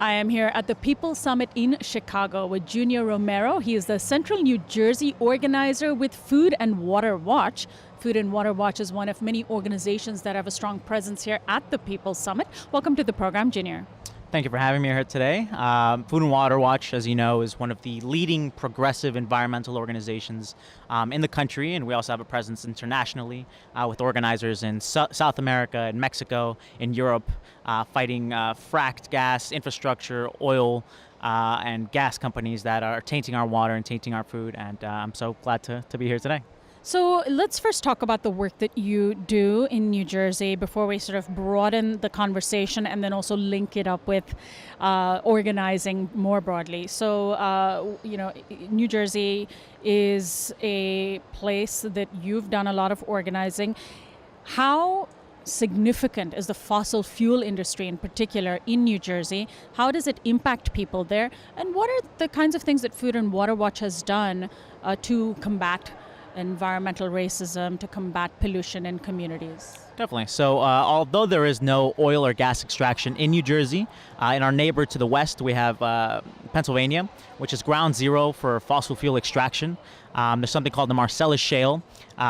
I am here at the People's Summit in Chicago with Junior Romero. He is the Central New Jersey organizer with Food and Water Watch. Food and Water Watch is one of many organizations that have a strong presence here at the People's Summit. Welcome to the program, Junior. Thank you for having me here today. Food and Water Watch, as you know, is one of the leading progressive environmental organizations in the country, and we also have a presence internationally with organizers in South America, in Mexico, in Europe, fighting fracked gas infrastructure, oil, and gas companies that are tainting our water and tainting our food, and I'm so glad to be here today. So let's first talk about the work that you do in New Jersey before we sort of broaden the conversation and then also link it up with organizing more broadly. So, New Jersey is a place that you've done a lot of organizing. How significant is the fossil fuel industry in particular in New Jersey? How does it impact people there? And what are the kinds of things that Food and Water Watch has done to combat environmental racism, to combat pollution in communities? Definitely. So although there is no oil or gas extraction in New Jersey, in our neighbor to the west, we have Pennsylvania, which is ground zero for fossil fuel extraction. There's something called the Marcellus Shale,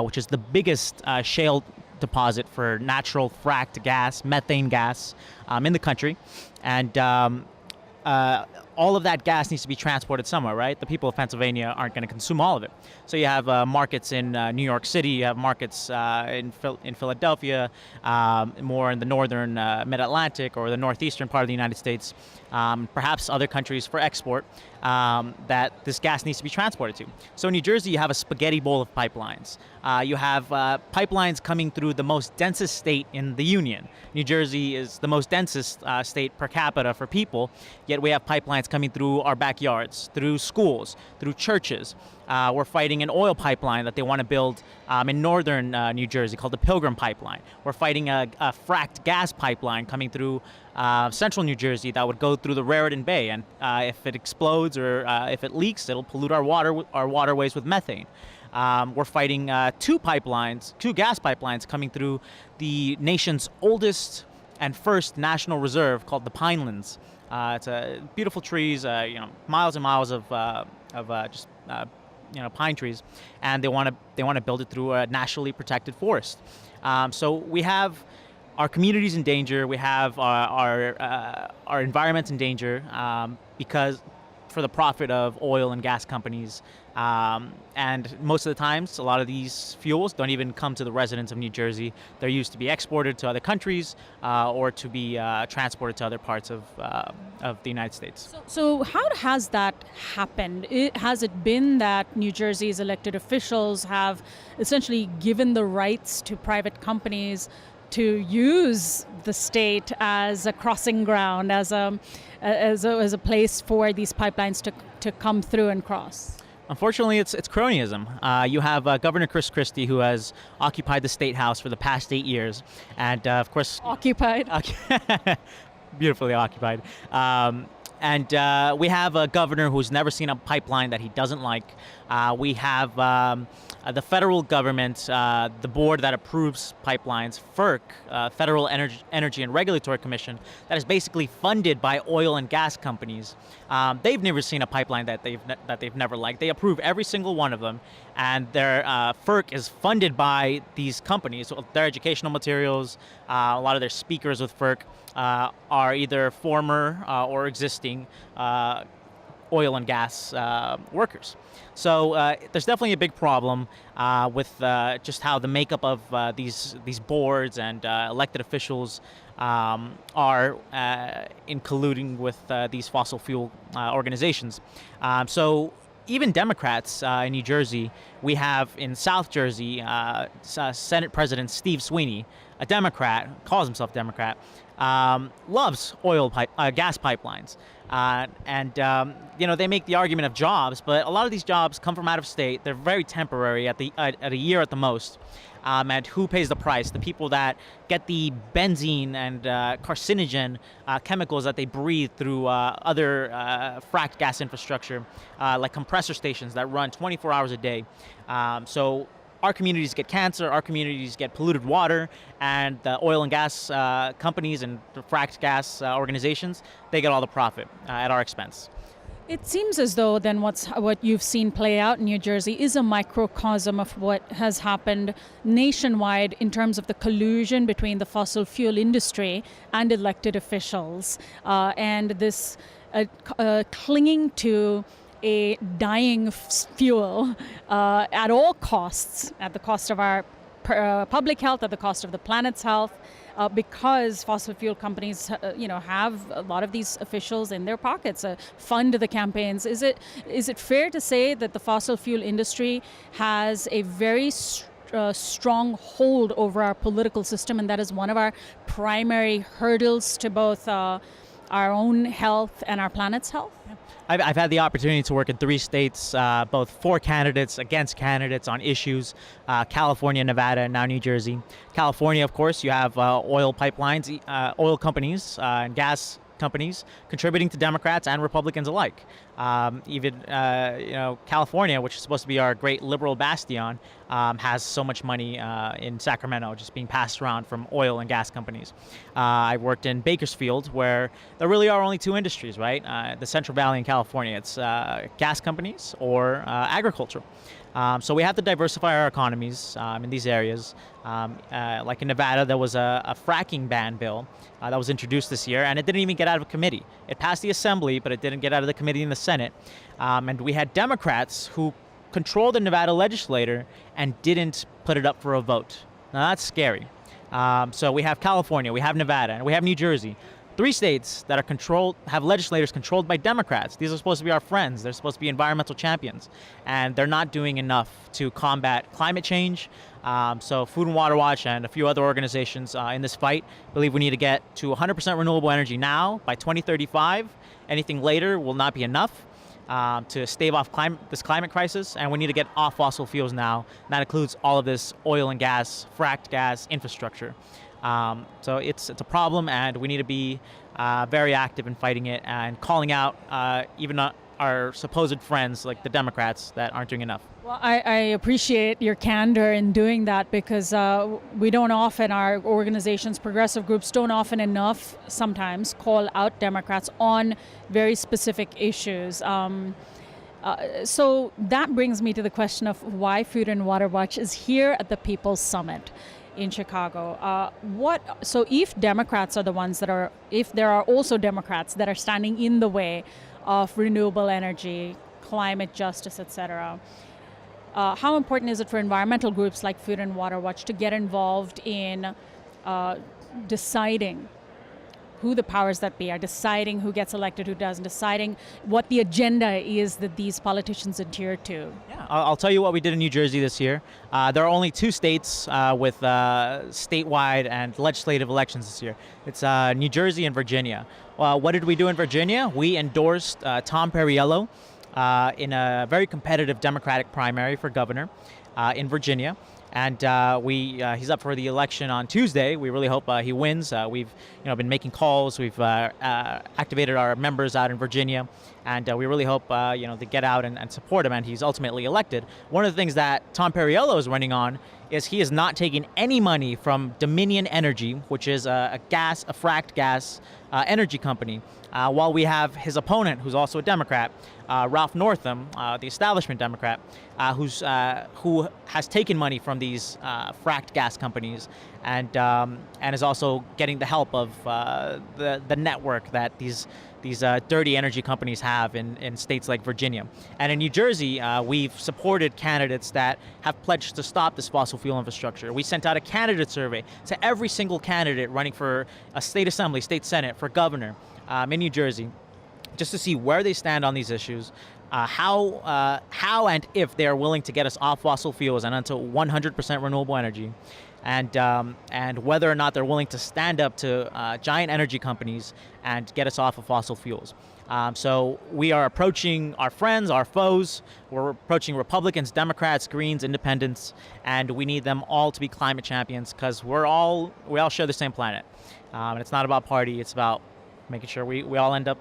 which is the biggest shale deposit for natural fracked gas, methane gas, in the country. And all of that gas needs to be transported somewhere, right? The people of Pennsylvania aren't going to consume all of it. So you have markets in New York City, you have markets in Philadelphia, more in the northern mid-Atlantic or the northeastern part of the United States, perhaps other countries for export, that this gas needs to be transported to. So in New Jersey, you have a spaghetti bowl of pipelines. You have pipelines coming through the most densest state in the Union. New Jersey is the most densest state per capita for people, yet we have pipelines coming through our backyards, through schools, through churches. We're fighting an oil pipeline that they want to build in northern New Jersey called the Pilgrim Pipeline. We're fighting a fracked gas pipeline coming through central New Jersey that would go through the Raritan Bay, and if it explodes or if it leaks, it'll pollute our waterways with methane. We're fighting two gas pipelines coming through the nation's oldest and first national reserve called the Pinelands. It's beautiful trees, miles and miles of pine trees, and they want to build it through a nationally protected forest. So we have our communities in danger. We have our environments in danger because for the profit of oil and gas companies. And most of the times, a lot of these fuels don't even come to the residents of New Jersey. They're used to be exported to other countries or to be transported to other parts of the United States. So how has that happened? Has it been that New Jersey's elected officials have essentially given the rights to private companies to use the state as a crossing ground, as a place for these pipelines to come through and cross? Unfortunately, it's cronyism. You have Governor Chris Christie, who has occupied the State House for the past 8 years, and of course, occupied, beautifully occupied. And we have a governor who's never seen a pipeline that he doesn't like. We have the federal government, the board that approves pipelines, FERC, Federal Energy and Regulatory Commission, that is basically funded by oil and gas companies. They've never seen a pipeline that they've never liked. They approve every single one of them, and their FERC is funded by these companies. So their educational materials, a lot of their speakers with FERC are either former or existing oil and gas workers. So there's definitely a big problem with just how the makeup of these boards and elected officials are in colluding with these fossil fuel organizations. So even Democrats in New Jersey, we have in South Jersey, Senate President Steve Sweeney, a Democrat, calls himself Democrat, loves gas pipelines. They make the argument of jobs, but a lot of these jobs come from out of state. They're very temporary at a year at the most. And who pays the price? The people that get the benzene and carcinogen chemicals that they breathe through other fracked gas infrastructure, like compressor stations that run 24 hours a day. So our communities get cancer, our communities get polluted water, and the oil and gas companies and the fracked gas organizations, they get all the profit at our expense. It seems as though then what you've seen play out in New Jersey is a microcosm of what has happened nationwide in terms of the collusion between the fossil fuel industry and elected officials, and this clinging to a dying fuel at all costs, at the cost of our public health, at the cost of the planet's health, because fossil fuel companies, have a lot of these officials in their pockets, fund the campaigns. Is it fair to say that the fossil fuel industry has a very strong hold over our political system, and that is one of our primary hurdles to both our own health and our planet's health? I've had the opportunity to work in 3 states, both for candidates, against candidates on issues, California, Nevada, and now New Jersey. California, of course, you have oil pipelines, oil companies, and gas companies contributing to Democrats and Republicans alike. California, which is supposed to be our great liberal bastion, has so much money in Sacramento just being passed around from oil and gas companies. I worked in Bakersfield, where there really are only 2 industries, right? The Central Valley in California, it's gas companies or agriculture. So we have to diversify our economies in these areas. Like in Nevada, there was a fracking ban bill that was introduced this year, and it didn't even get out of committee. It passed the Assembly, but it didn't get out of the committee in the Senate. And we had Democrats who controlled the Nevada legislature and didn't put it up for a vote. Now that's scary. So we have California, we have Nevada, and we have New Jersey. 3 states that are have legislators controlled by Democrats. These are supposed to be our friends. They're supposed to be environmental champions. And they're not doing enough to combat climate change. So Food and Water Watch and a few other organizations in this fight believe we need to get to 100% renewable energy now by 2035. Anything later will not be enough to stave off this climate crisis. And we need to get off fossil fuels now. And that includes all of this oil and gas, fracked gas infrastructure. So it's a problem, and we need to be very active in fighting it and calling out even our supposed friends like the Democrats that aren't doing enough. Well, I appreciate your candor in doing that, because we don't often, our organizations, progressive groups, don't often enough sometimes call out Democrats on very specific issues. So that brings me to the question of why Food and Water Watch is here at the People's Summit in Chicago. So if Democrats are the ones if there are also Democrats that are standing in the way of renewable energy, climate justice, etc., how important is it for environmental groups like Food and Water Watch to get involved in deciding who the powers that be are, deciding who gets elected, who doesn't, deciding what the agenda is that these politicians adhere to? Yeah, I'll tell you what we did in New Jersey this year. There are only 2 states with statewide and legislative elections this year. It's New Jersey and Virginia. What did we do in Virginia? We endorsed Tom Perriello in a very competitive Democratic primary for governor in Virginia. And he's up for the election on Tuesday. We really hope he wins. We've been making calls. We've activated our members out in Virginia, and we really hope to get out and support him, and he's ultimately elected. One of the things that Tom Perriello is running on is he is not taking any money from Dominion Energy, which is a fracked gas energy company, while we have his opponent, who's also a Democrat, Ralph Northam, the establishment Democrat, who has taken money from these fracked gas companies and is also getting the help of the network that these dirty energy companies have in states like Virginia. And in New Jersey, we've supported candidates that have pledged to stop this fossil fuel infrastructure. We sent out a candidate survey to every single candidate running for a state assembly, state senate, for governor in New Jersey, just to see where they stand on these issues, how and if they are willing to get us off fossil fuels and onto 100% renewable energy, and whether or not they're willing to stand up to giant energy companies and get us off of fossil fuels. So we are approaching our friends, our foes. We're approaching Republicans, Democrats, Greens, Independents, and we need them all to be climate champions, because we all share the same planet. And it's not about party, it's about making sure we all end up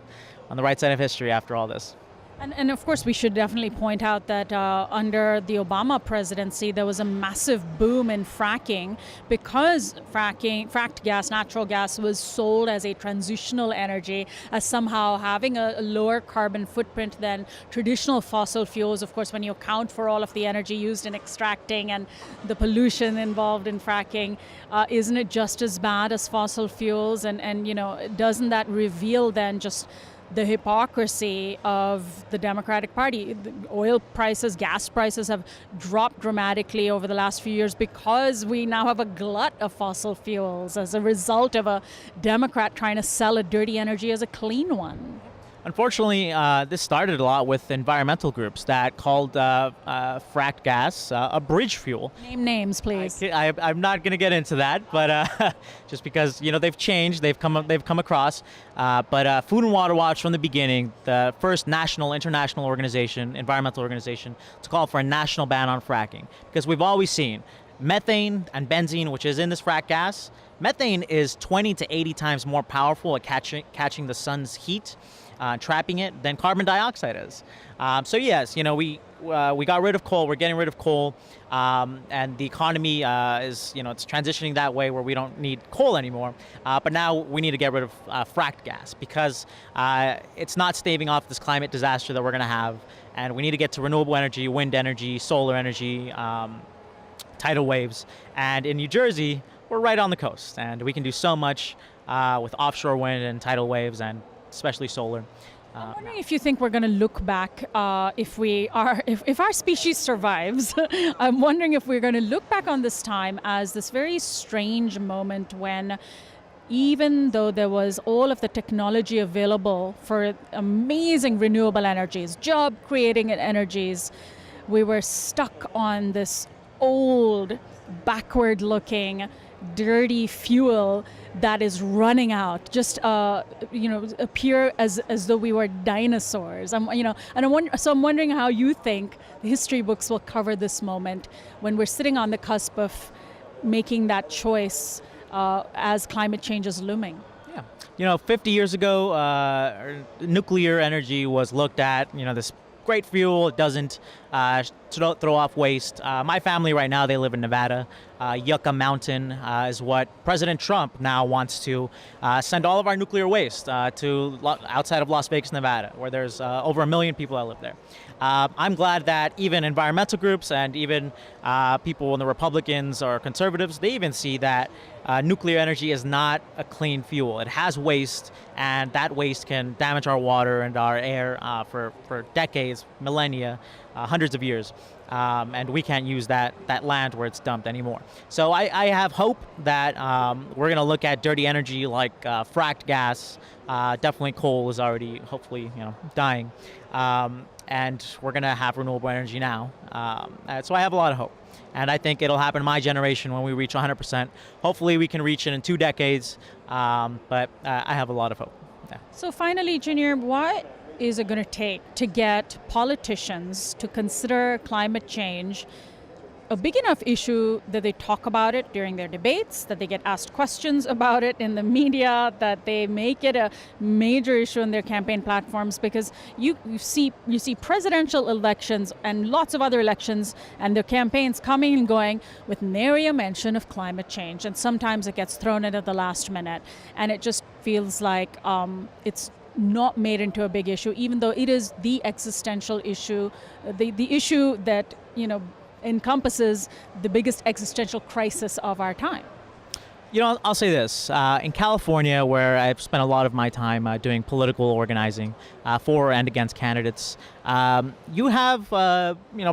on the right side of history after all this. And of course, we should definitely point out that under the Obama presidency, there was a massive boom in fracking because fracked gas, natural gas, was sold as a transitional energy, as somehow having a lower carbon footprint than traditional fossil fuels. Of course, when you account for all of the energy used in extracting and the pollution involved in fracking, isn't it just as bad as fossil fuels? And doesn't that reveal then just the hypocrisy of the Democratic Party? The oil prices, gas prices have dropped dramatically over the last few years because we now have a glut of fossil fuels as a result of a Democrat trying to sell a dirty energy as a clean one. Unfortunately, this started a lot with environmental groups that called fracked gas a bridge fuel. Name names, please. I'm not going to get into that, but just because they've changed, they've come across. But Food and Water Watch from the beginning, the first international organization, environmental organization, to call for a national ban on fracking, because we've always seen methane and benzene, which is in this frack gas. Methane is 20 to 80 times more powerful at catching the sun's heat. Trapping it than carbon dioxide is. So yes, we got rid of coal. We're getting rid of coal, and the economy is it's transitioning that way where we don't need coal anymore. But now we need to get rid of fracked gas because it's not staving off this climate disaster that we're going to have, and we need to get to renewable energy, wind energy, solar energy, tidal waves. And in New Jersey, we're right on the coast, and we can do so much with offshore wind and tidal waves, and especially solar. I'm wondering if you think we're going to look back, if our species survives, I'm wondering if we're going to look back on this time as this very strange moment when, even though there was all of the technology available for amazing renewable energies, job creating energies, we were stuck on this old, backward looking, dirty fuel that is running out, just appear as though we were dinosaurs. I'm wondering how you think the history books will cover this moment when we're sitting on the cusp of making that choice as climate change is looming. Yeah, 50 years ago, nuclear energy was looked at, this great fuel. It doesn't throw off waste. My family right now, they live in Nevada. Yucca Mountain is what President Trump now wants to send all of our nuclear waste to outside of Las Vegas, Nevada, where there's over 1 million people that live there. I'm glad that even environmental groups and even people in the Republicans or conservatives, they even see that nuclear energy is not a clean fuel. It has waste, and that waste can damage our water and our air for decades, millennia, hundreds of years. And we can't use that land where it's dumped anymore. So I have hope that we're going to look at dirty energy like fracked gas. Definitely coal is already hopefully dying. And we're going to have renewable energy now. So I have a lot of hope. And I think it'll happen in my generation when we reach 100%. Hopefully we can reach it in 2 decades. But I have a lot of hope. Yeah. So finally, Junior, what is it going to take to get politicians to consider climate change a big enough issue that they talk about it during their debates, that they get asked questions about it in the media, that they make it a major issue in their campaign platforms? Because you see presidential elections and lots of other elections and their campaigns coming and going with nary a mention of climate change, and sometimes it gets thrown in at the last minute, and it just feels like it's not made into a big issue, even though it is the existential issue, the issue that encompasses the biggest existential crisis of our time. I'll say this. In California, where I've spent a lot of my time doing political organizing for and against candidates, you have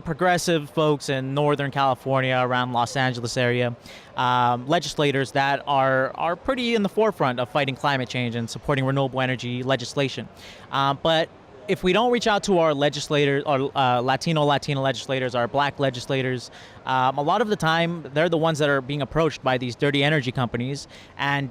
progressive folks in Northern California, around Los Angeles area, legislators that are pretty in the forefront of fighting climate change and supporting renewable energy legislation. But if we don't reach out to our legislators, our Latino legislators, our black legislators, a lot of the time they're the ones that are being approached by these dirty energy companies, and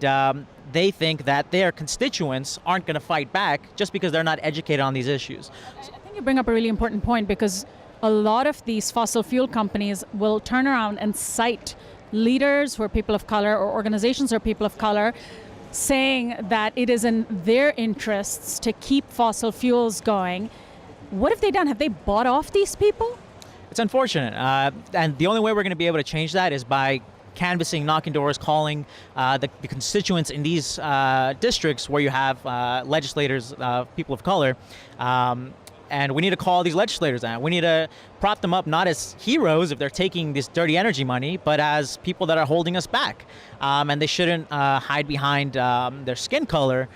they think that their constituents aren't going to fight back just because they're not educated on these issues. I think you bring up a really important point, because a lot of these fossil fuel companies will turn around and cite leaders who are people of color or organizations who are people of color, saying that it is in their interests to keep fossil fuels going, What have they done? Have they bought off these people? It's unfortunate, and the only way we're going to be able to change that is by canvassing, knocking doors, calling the constituents in these districts where you have legislators, people of color. And we need to call these legislators out. We need to prop them up not as heroes if they're taking this dirty energy money, but as people that are holding us back. And they shouldn't hide behind their skin color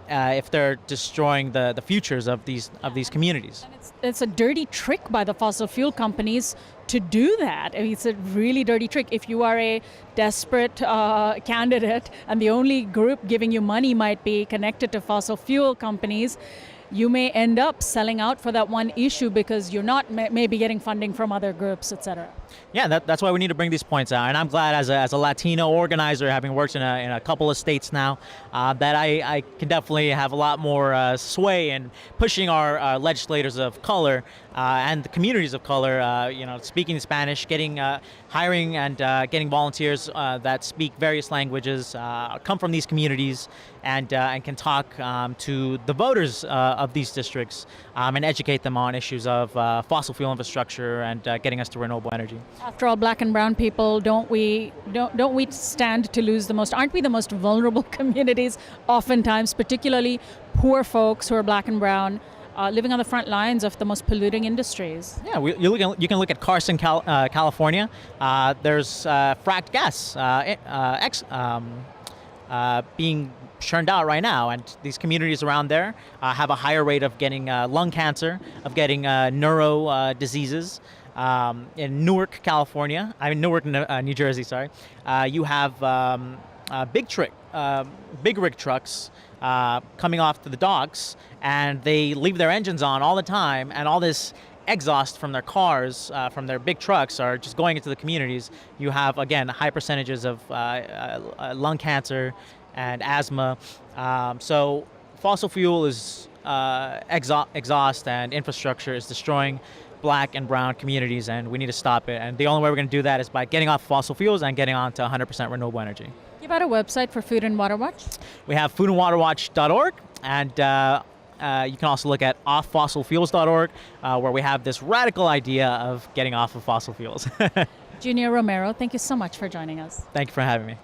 if they're destroying the futures of these communities. And it's a dirty trick by the fossil fuel companies to do that. I mean, it's a really dirty trick. If you are a desperate candidate and the only group giving you money might be connected to fossil fuel companies, you may end up selling out for that one issue because you're not maybe getting funding from other groups, etc. Yeah, that's why we need to bring these points out. And I'm glad as a Latino organizer, having worked in a couple of states now, that I can definitely have a lot more sway in pushing our legislators of color and the communities of color, speaking Spanish, hiring and getting volunteers that speak various languages, come from these communities, and can talk to the voters of these districts and educate them on issues of fossil fuel infrastructure and getting us to renewable energy. After all, black and brown people, don't we stand to lose the most? Aren't we the most vulnerable communities oftentimes, particularly poor folks who are black and brown, living on the front lines of the most polluting industries? Yeah, you can look at Carson, California. There's fracked gas being churned out right now, and these communities around there have a higher rate of getting lung cancer, of getting neuro diseases. In Newark, New Jersey, sorry, you have big rig trucks coming off to the docks, and they leave their engines on all the time, and all this exhaust from their cars, from their big trucks, are just going into the communities. You have, again, high percentages of lung cancer and asthma. So fossil fuel is exhaust and infrastructure is destroying black and brown communities, and we need to stop it. And the only way we're going to do that is by getting off fossil fuels and getting on to 100% renewable energy. You've got a website for Food and Water Watch? We have foodandwaterwatch.org, and you can also look at offossilfuels.org, where we have this radical idea of getting off of fossil fuels. Junior Romero, thank you so much for joining us. Thank you for having me.